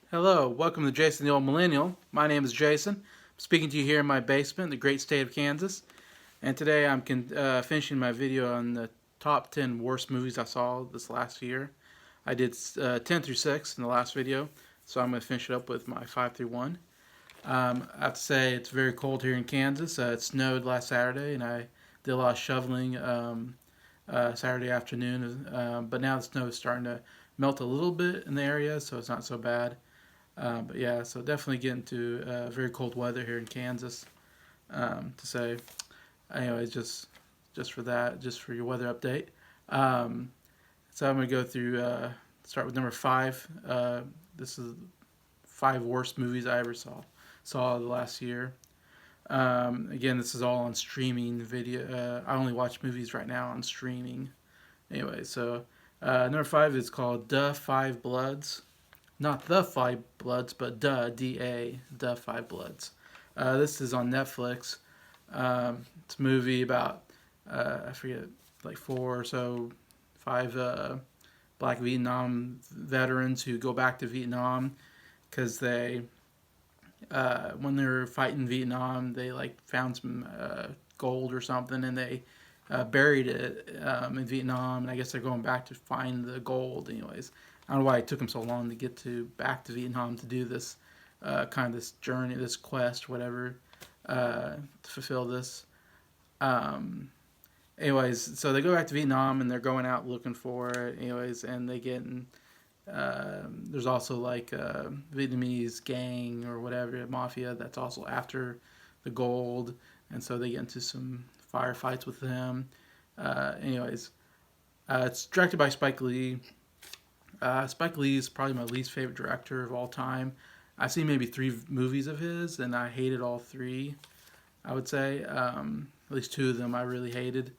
Hello, welcome to Jason the Old Millennial. My name is Jason. I'm speaking to you here in my basement in the great state of Kansas. And today I'm finishing my video on the top 10 worst movies I saw this last year. I did 10 through 6 in the last video, so I'm going to finish it up with my 5 through 1. I have to say it's very cold here in Kansas. It snowed last Saturday, and I did a lot of shoveling Saturday afternoon. But now the snow is starting to melt a little bit in the area, so it's not so bad. But yeah, so definitely getting to very cold weather here in Kansas. To say, anyway, just for that, just for your weather update. Um, so I'm gonna go through. Start with number 5. This is 5 worst movies I ever saw the last year. Again, this is all on streaming video. I only watch movies right now on streaming. Anyway, so number 5 is called The Five Bloods. Not The Five Bloods, but D-A, The Five Bloods. This is on Netflix. It's a movie about, I forget, like 4 or so, 5 black Vietnam veterans who go back to Vietnam because when they were fighting Vietnam, they like found some gold or something, and they buried it in Vietnam. And I guess they're going back to find the gold. Anyways, I don't know why it took them so long to get back to Vietnam to do this kind of this journey, this quest, whatever, to fulfill this. Um, Anyways, so they go back to Vietnam and they're going out looking for it. Anyways, and they get in. There's also like a Vietnamese gang or whatever, mafia that's also after the gold, and so they get into some firefights with them. Anyways, it's directed by Spike Lee. Spike Lee is probably my least favorite director of all time. I've seen maybe 3 movies of his, and I hated all 3. I would say at least 2 of them I really hated.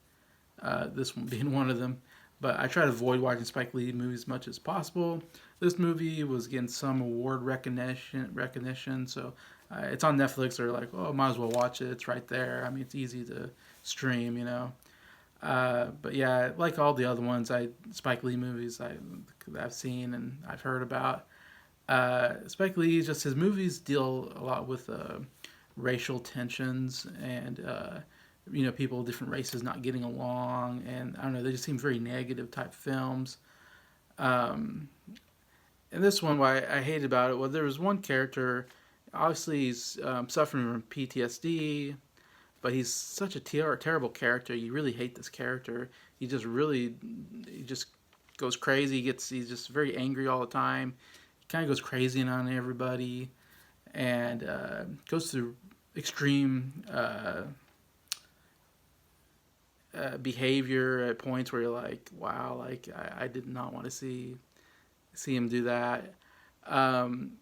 This one being one of them. But I try to avoid watching Spike Lee movies as much as possible. This movie was getting some award recognition, so it's on Netflix. Or like, oh, might as well watch it. It's right there. I mean, it's easy to stream. But yeah, like all the other ones, Spike Lee movies I've seen and I've heard about. Spike Lee, just his movies deal a lot with racial tensions and people of different races not getting along, and I don't know, they just seem very negative type films. Um, and this one, why I hated about it, well, there was one character. Obviously, he's suffering from PTSD, but he's such a terrible character. You really hate this character. He just goes crazy. He's just very angry all the time. He kind of goes crazy on everybody, and goes through extreme behavior at points where you're like, wow, like I did not want to see him do that. Um,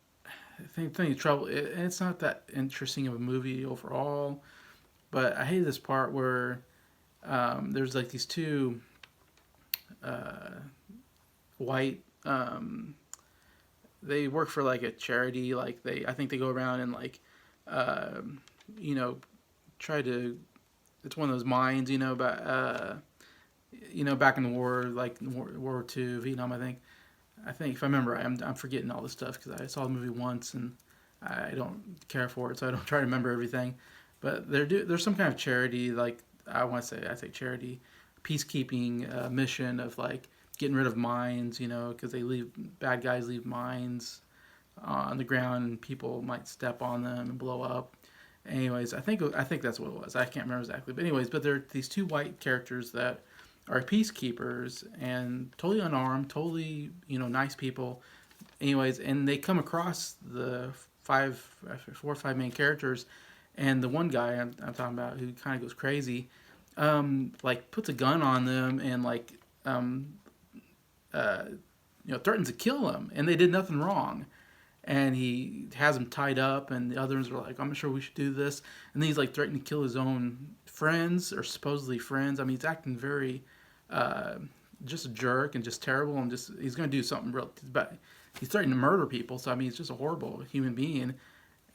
I think the trouble, it's not that interesting of a movie overall, but I hate this part where there's like these 2 uh, white. They work for like a charity. Like I think they go around and like, uh, you know, try to. It's one of those mines, about back in the war, like World War II, Vietnam. I think if I remember right, I'm forgetting all this stuff because I saw the movie once and I don't care for it, so I don't try to remember everything. But there's some kind of charity, like I say charity, peacekeeping mission of like getting rid of mines, because bad guys leave mines on the ground and people might step on them and blow up. Anyways, I think that's what it was. I can't remember exactly, but anyways, but there are these 2 white characters that are peacekeepers and totally unarmed, totally nice people. Anyways, and they come across the 4 or 5 main characters, and the one guy I'm talking about who kind of goes crazy, like puts a gun on them and like uh, threatens to kill them, and they did nothing wrong. And he has them tied up, and the others are like, "I'm not sure we should do this." And then he's like threatening to kill his own friends or supposedly friends. I mean, he's acting very, uh, just a jerk and just terrible, and just he's going to do something real. But he's threatening to murder people. So I mean, he's just a horrible human being.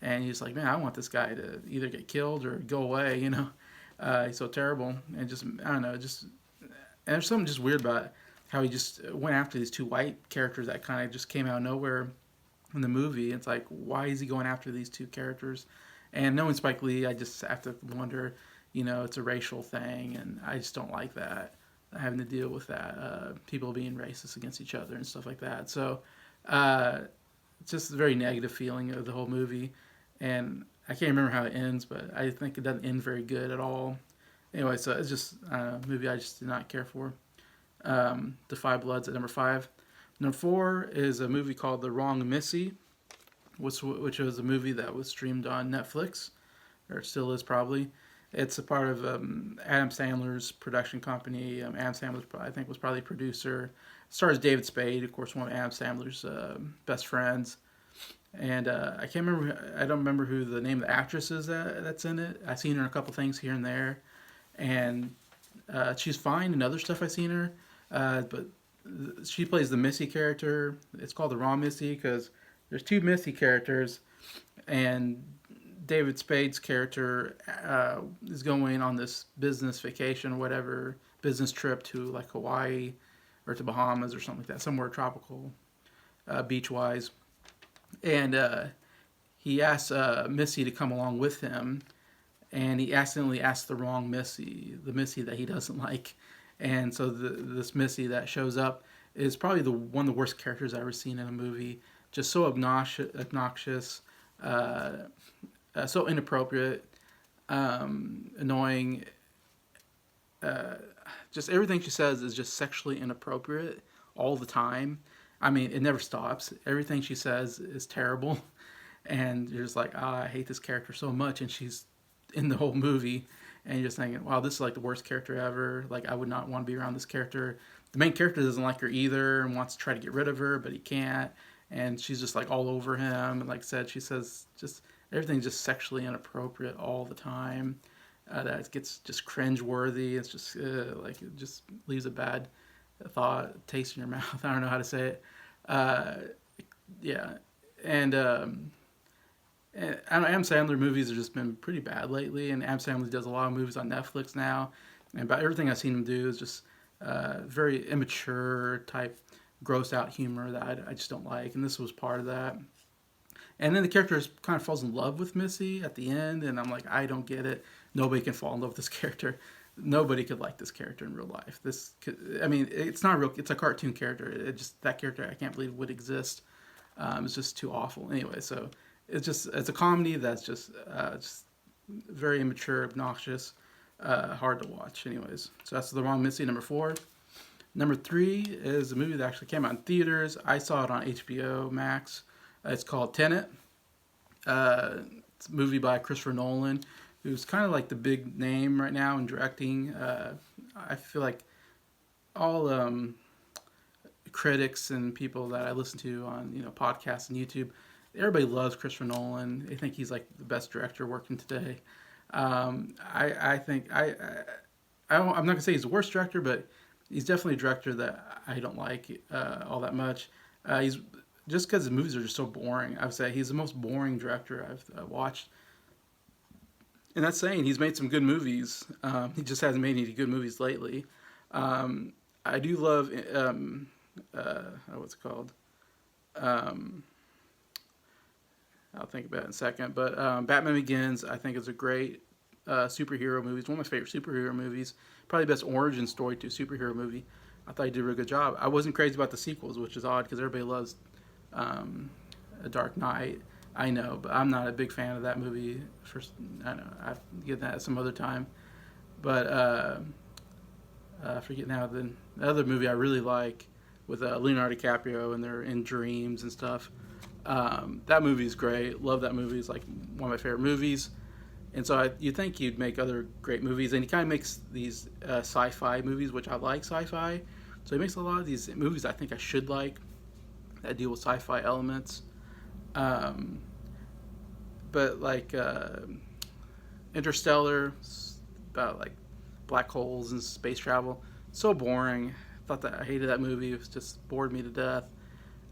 And he's like, "Man, I want this guy to either get killed or go away." He's so terrible, and just I don't know, just and there's something just weird about how he just went after these 2 white characters that kind of just came out of nowhere. in the movie. It's like, why is he going after these two characters? And knowing Spike Lee, I just have to wonder, it's a racial thing, and I just don't like that, having to deal with that, people being racist against each other and stuff like that. So, it's just a very negative feeling of the whole movie, and I can't remember how it ends, but I think it doesn't end very good at all. Anyway, so it's just a movie I just did not care for. The Five Bloods at number 5. Number 4 is a movie called The Wrong Missy, which was a movie that was streamed on Netflix, or it still is probably. It's a part of Adam Sandler's production company. Adam Sandler, I think, was probably a producer. It stars David Spade, of course, one of Adam Sandler's best friends. And I can't remember. I don't remember who the name of the actress is that's in it. I've seen her in a couple things here and there, and she's fine in other stuff I've seen her. But she plays the Missy character. It's called the Wrong Missy because there's two Missy characters, and David Spade's character is going on this business vacation, or whatever, business trip to like Hawaii or to Bahamas or something like that, somewhere tropical, beach wise. And he asks Missy to come along with him, and he accidentally asks the wrong Missy, the Missy that he doesn't like. And so this Missy that shows up is probably one of the worst characters I've ever seen in a movie. Just so obnoxious, so inappropriate, annoying. Just everything she says is just sexually inappropriate all the time. I mean, it never stops. Everything she says is terrible, and you're just like, I hate this character so much. And she's in the whole movie, and you're just thinking, wow, this is like the worst character ever. Like, I would not want to be around this character. The main character doesn't like her either and wants to try to get rid of her, but he can't. And she's just like all over him. And like I said, she says just everything's just sexually inappropriate all the time. That gets just cringe-worthy. It's just like it just leaves a bad taste in your mouth. I don't know how to say it. Yeah, and Adam Sandler movies have just been pretty bad lately. And Adam Sandler does a lot of movies on Netflix now, and about everything I've seen him do is just very immature type, gross out humor that I just don't like. And this was part of that. And then the character kind of falls in love with Missy at the end, and I'm like, I don't get it. Nobody can fall in love with this character. Nobody could like this character in real life. It's not real. It's a cartoon character. That character I can't believe would exist. It's just too awful. Anyway, so it's a comedy that's just very immature, obnoxious, hard to watch. Anyways, so that's The Wrong Missy, number 4. Number 3 is a movie that actually came out in theaters. I saw it on HBO Max. It's called Tenet. It's a movie by Christopher Nolan, who's kind of like the big name right now in directing. I feel like all critics and people that I listen to on podcasts and YouTube, everybody loves Christopher Nolan. They think he's like the best director working today. I think I'm not gonna say he's the worst director, but he's definitely a director that I don't like all that much. He's just because his movies are just so boring. I would say he's the most boring director I've watched. And that's saying he's made some good movies. He just hasn't made any good movies lately. I do love what's it called? I'll think about it in a second. But Batman Begins, I think, is a great superhero movie. It's one of my favorite superhero movies. Probably the best origin story to a superhero movie. I thought he did a really good job. I wasn't crazy about the sequels, which is odd because everybody loves A Dark Knight. I know, but I'm not a big fan of that movie. I don't know. I get that some other time. But I forget now. The other movie I really like with Leonardo DiCaprio, and they're in dreams and stuff. That movie is great. Love that movie. It's like one of my favorite movies. And so you think he'd make other great movies, and he kind of makes these sci-fi movies, which I like sci-fi. So he makes a lot of these movies I think I should like that deal with sci-fi elements. But like Interstellar, about like black holes and space travel, so boring. I hated that movie. It was just bored me to death.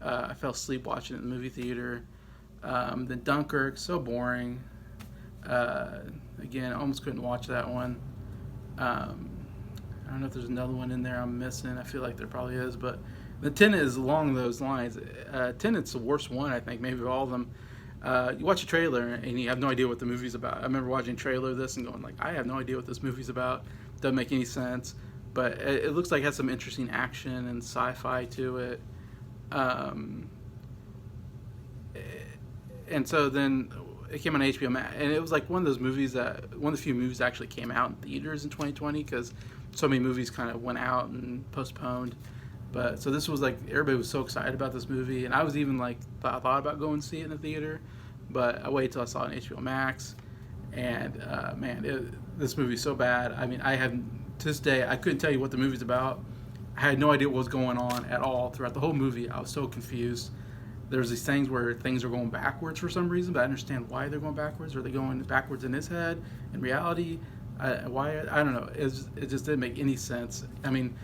I fell asleep watching it in the movie theater. Then Dunkirk, so boring. Again, I almost couldn't watch that one. I don't know if there's another one in there I'm missing. I feel like there probably is, but The Tenet is along those lines. Tenet's the worst one, I think, maybe of all of them. You watch a trailer and you have no idea what the movie's about. I remember watching a trailer of this and going like, I have no idea what this movie's about. Doesn't make any sense. But it looks like it has some interesting action and sci-fi to it. Um, and so then it came on HBO Max, and it was like one of those movies that one of the few movies that actually came out in theaters in 2020 because so many movies kind of went out and postponed. But so this was like everybody was so excited about this movie, and I was even like thought about going to see it in the theater, but I waited till I saw it on HBO Max, and man, this movie's so bad. I mean, I have to this day I couldn't tell you what the movie's about. I had no idea what was going on at all throughout the whole movie. I was so confused. There's these things where things are going backwards for some reason, but I understand why they're going backwards. Are they going backwards in his head? In reality, why? I don't know. It just didn't make any sense. I mean,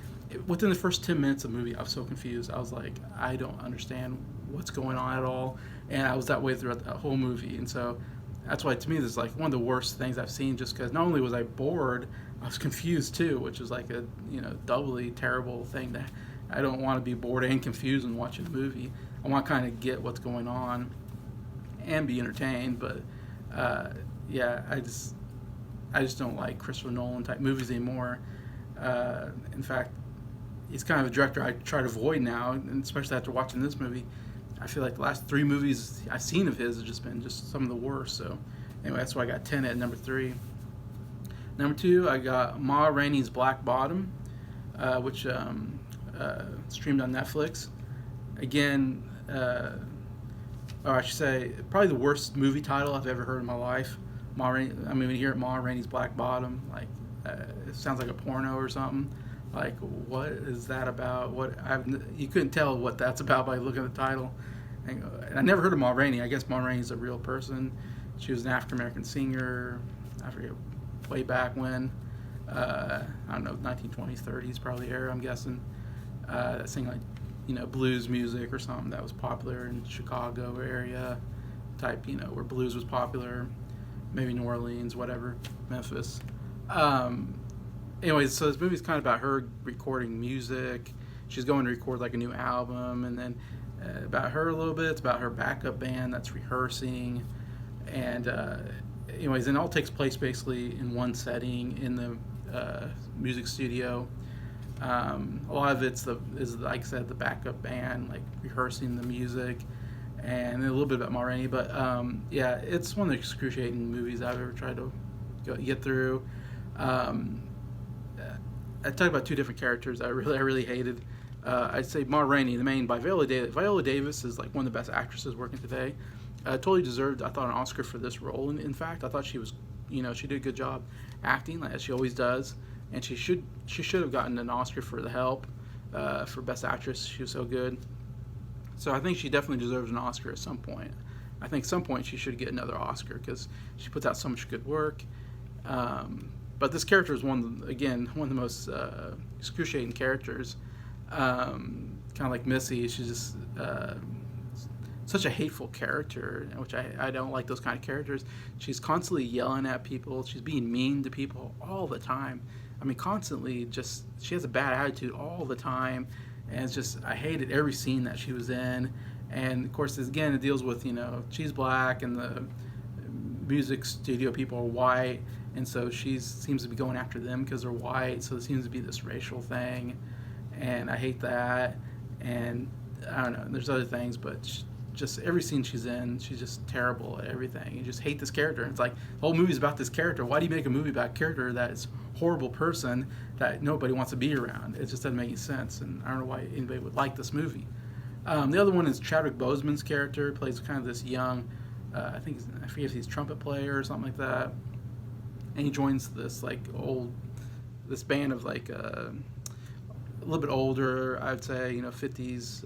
within the first 10 minutes of the movie, I was so confused. I was like, I don't understand what's going on at all, and I was that way throughout the whole movie. And so that's why, to me, this is like one of the worst things I've seen. Just because not only was I bored, I was confused too, which is like a doubly terrible thing. That I don't want to be bored and confused when watching a movie. I want to kind of get what's going on and be entertained. But yeah, I just don't like Christopher Nolan type movies anymore. In fact, he's kind of a director I try to avoid now, and especially after watching this movie. I feel like the last 3 movies I've seen of his have just been just some of the worst. So anyway, that's why I got Tenet at number 3. Number 2, I got Ma Rainey's Black Bottom, which streamed on Netflix. Again, or I should say, probably the worst movie title I've ever heard in my life. When you hear it, Ma Rainey's Black Bottom, like it sounds like a porno or something. Like, what is that about? You couldn't tell what that's about by looking at the title. And I never heard of Ma Rainey. I guess Ma Rainey's a real person. She was an African American singer. I forget way back when. I don't know, 1920s, 30s probably era. I'm guessing. That sang like blues music or something that was popular in Chicago area, type where blues was popular. Maybe New Orleans, whatever, Memphis. Anyways, so this movie's kind of about her recording music. She's going to record like a new album, and then about her a little bit. It's about her backup band that's rehearsing, and anyways, and it all takes place basically in one setting in the music studio. A lot of is like I said, the backup band like rehearsing the music, and a little bit about Ma Rainey. But yeah, it's one of the excruciating movies I've ever tried to get through. I talked about 2 different characters I really hated. I'd say Ma Rainey, the main, by Viola Davis. Viola Davis is like one of the best actresses working today. Totally deserved, I thought, an Oscar for this role. In fact, I thought she was, she did a good job acting, as she always does. And she should have gotten an Oscar for The Help, for Best Actress. She was so good. So I think she definitely deserves an Oscar at some point. I think at some point she should get another Oscar because she puts out so much good work. But this character is one of the most excruciating characters. Kind of like Missy, she's just such a hateful character, which I don't like those kind of characters. She's constantly yelling at people. She's being mean to people all the time. I mean, constantly she has a bad attitude all the time. And it's just, I hated every scene that she was in. And of course, again, it deals with, she's black and the music studio people are white. And so she seems to be going after them because they're white. So there seems to be this racial thing. And I hate that. And I don't know, there's other things, but just every scene she's in, she's just terrible at everything. You just hate this character. It's like, the whole movie's about this character. Why do you make a movie about a character that is a horrible person that nobody wants to be around? It just doesn't make any sense. And I don't know why anybody would like this movie. The other one is Chadwick Boseman's character. Plays kind of this young, I forget if he's a trumpet player or something like that. And he joins this this band of like a little bit older, I'd say, 50s,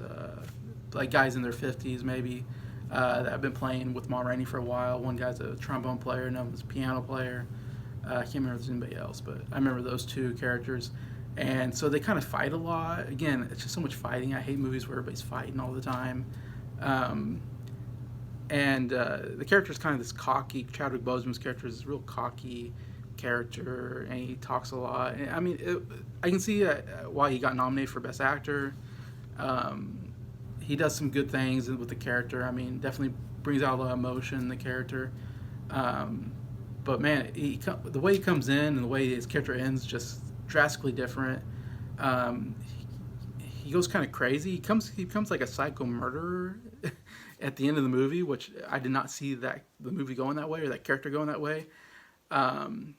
like guys in their 50s maybe, that have been playing with Ma Rainey for a while. One guy's a trombone player, another one's a piano player. I can't remember if there's anybody else, but I remember those 2 characters. And so they kind of fight a lot. Again, it's just so much fighting. I hate movies where everybody's fighting all the time. And the character is kind of this cocky. Chadwick Boseman's character is this real cocky character, and he talks a lot. And, I mean, I can see why he got nominated for Best Actor. Um, he does some good things with the character. I mean, definitely brings out a lot of emotion in the character. Um, but man, the way he comes in and the way his character ends just drastically different. Um, he goes kind of crazy. He becomes like a psycho murderer at the end of the movie, which I did not see that the movie going that way or that character going that way. Um,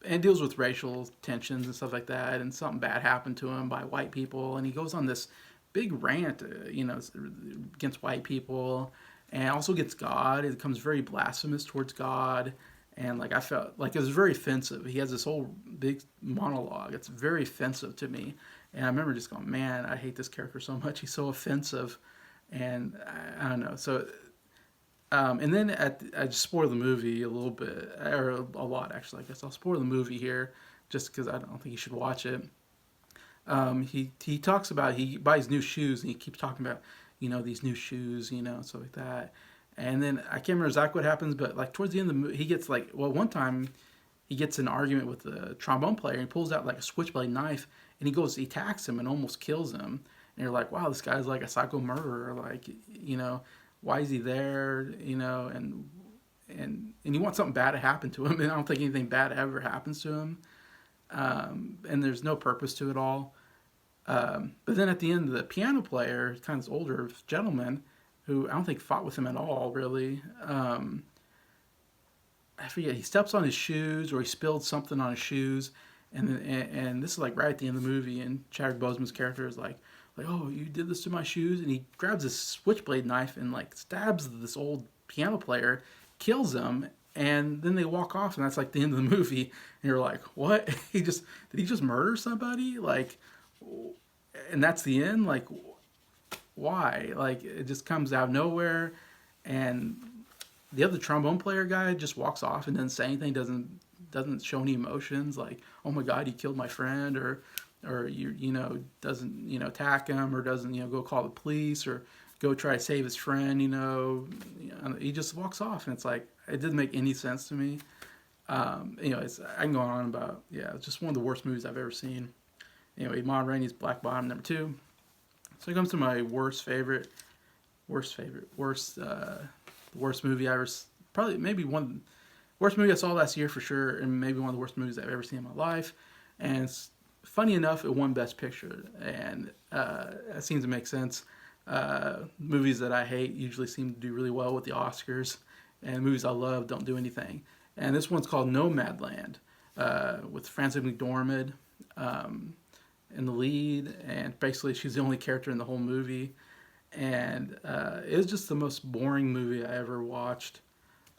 and deals with racial tensions and stuff like that, and something bad happened to him by white people, and he goes on this big rant, against white people, and also against God. It becomes very blasphemous towards God, and like I felt like it was very offensive. He has this whole big monologue. It's very offensive to me, and I remember just going, "Man, I hate this character so much. He's so offensive," and I don't know. So and then I just spoiled the movie a little bit, or a lot actually. I guess I'll spoil the movie here, just because I don't think you should watch it. He talks about he buys new shoes and he keeps talking about these new shoes, stuff like that. And then I can't remember exactly what happens, but like towards the end of the movie, he gets like one time he gets in an argument with the trombone player and he pulls out like a switchblade knife and he attacks him and almost kills him. And you're like, wow, this guy's like a psycho murderer. Like, why is he there? And you want something bad to happen to him, and I don't think anything bad ever happens to him. And there's no purpose to it all. But then at the end, the piano player, kind of this older gentleman, who I don't think fought with him at all, really. I forget. He steps on his shoes, or he spilled something on his shoes, and this is like right at the end of the movie. And Chadwick Boseman's character is like, oh, you did this to my shoes, and he grabs this switchblade knife and like stabs this old piano player, kills him, and then they walk off, and that's like the end of the movie. And you're like, what? Did he just murder somebody? Like, and that's the end. Like, why? Like, it just comes out of nowhere, and the other trombone player guy just walks off and doesn't say anything, doesn't show any emotions, like, oh my god, he killed my friend, or doesn't attack him, or doesn't go call the police, or go try to save his friend. He just walks off, and it's like it didn't make any sense to me. Anyways, I can go on about, it's just one of the worst movies I've ever seen. Anyway, Ma Rainey's Black Bottom, number 2. So it comes to my worst movie I ever, probably maybe one worst movie I saw last year for sure, and maybe one of the worst movies I've ever seen in my life. And it's funny enough, it won Best Picture, and that seems to make sense. Movies that I hate usually seem to do really well with the Oscars, and movies I love don't do anything. And this one's called Nomad Land, with Frances McDormand in the lead, and basically she's the only character in the whole movie. And it was just the most boring movie I ever watched,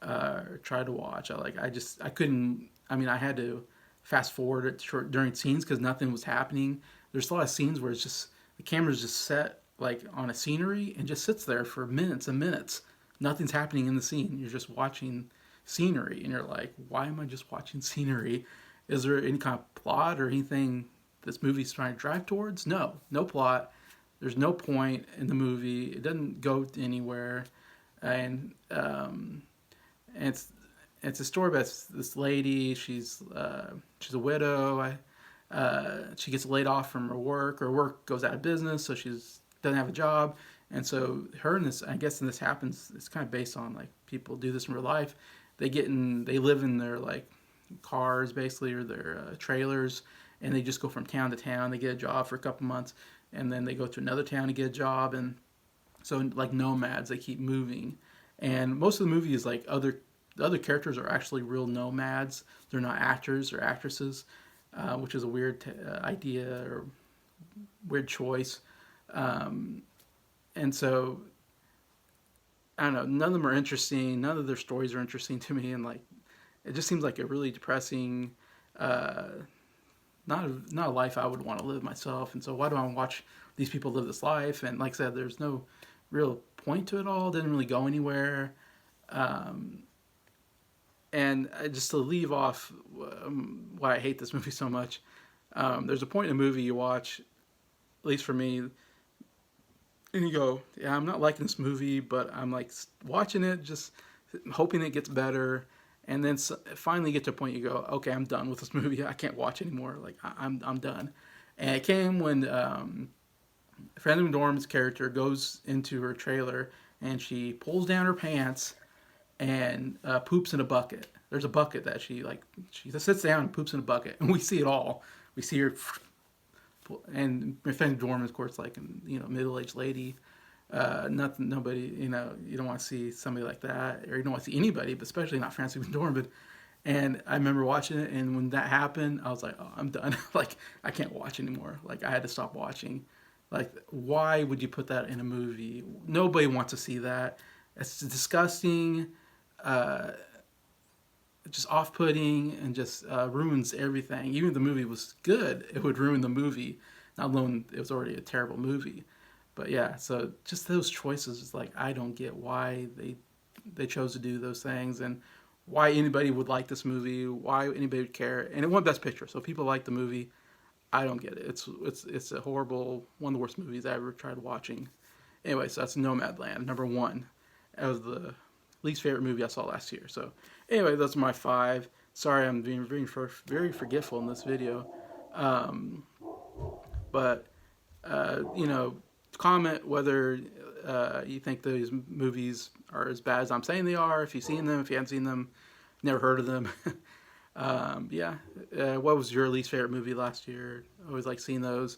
or tried to watch. I couldn't. I mean, I had to fast forward it during scenes because nothing was happening. There's a lot of scenes where it's just the camera's just set like on a scenery and just sits there for minutes and minutes. Nothing's happening in the scene. You're just watching scenery, and you're like, why am I just watching scenery? Is there any kind of plot or anything this movie's trying to drive towards? No plot. There's no point in the movie. It doesn't go anywhere, and it's a story about this lady. She's a widow. She gets laid off from her work. Her work goes out of business, so she doesn't have a job. And so her and this, I guess, and this happens. It's kind of based on like people do this in real life. They live in their like cars basically, or their trailers, and they just go from town to town. They get a job for a couple months, and then they go to another town to get a job. And so like nomads, they keep moving. And most of the movie is like the other characters are actually real nomads. They're not actors or actresses, which is a weird idea or weird choice. And so I don't know. None of them are interesting. None of their stories are interesting to me, and like it just seems like a really depressing, not a life I would want to live myself. And so why do I watch these people live this life? And like I said, there's no real point to it all. It didn't really go anywhere. And just to leave off why I hate this movie so much, there's a point in a movie you watch, at least for me, and you go, yeah, I'm not liking this movie, but I'm like watching it, just hoping it gets better. And then finally get to a point you go, okay, I'm done with this movie. I can't watch anymore. Like I'm done. And it came when Frances McDormand's character goes into her trailer and she pulls down her pants and poops in a bucket. There's a bucket that she just sits down and poops in a bucket, and we see it all. We see her, and Frances McDormand, of course, like middle-aged lady. Nothing, nobody, you don't want to see somebody like that, or you don't want to see anybody, but especially not Frances McDormand. And I remember watching it, and when that happened, I was like, "Oh, I'm done. Like, I can't watch anymore. Like, I had to stop watching. Like, why would you put that in a movie? Nobody wants to see that. It's disgusting, uh, just off-putting, and just ruins everything. Even if the movie was good, it would ruin the movie. Not alone, it was already a terrible movie. But yeah, so just those choices is like I don't get why they chose to do those things and why anybody would like this movie, why anybody would care. And it won Best Picture, so people like the movie. I don't get it. It's a horrible, one of the worst movies I ever tried watching. Anyway, so that's Nomad Land, number one. That was the least favorite movie I saw last year. So anyway, those are my five. Sorry, I'm being very forgetful in this video. Um, but comment whether you think those movies are as bad as I'm saying they are. If you've seen them, if you haven't seen them, never heard of them. Yeah. What was your least favorite movie last year? I always like seeing those.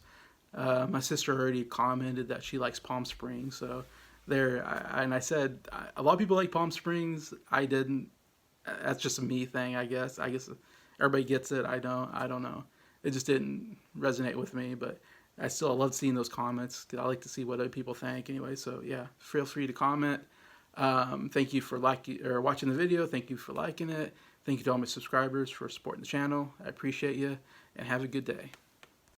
My sister already commented that she likes Palm Springs, so and I said a lot of people like Palm Springs. I didn't. That's just a me thing, I guess. I guess everybody gets it. I don't. I don't know. It just didn't resonate with me, but I still love seeing those comments because I like to see what other people think anyway. So yeah, feel free to comment. Thank you for watching the video. Thank you for liking it. Thank you to all my subscribers for supporting the channel. I appreciate you, and have a good day.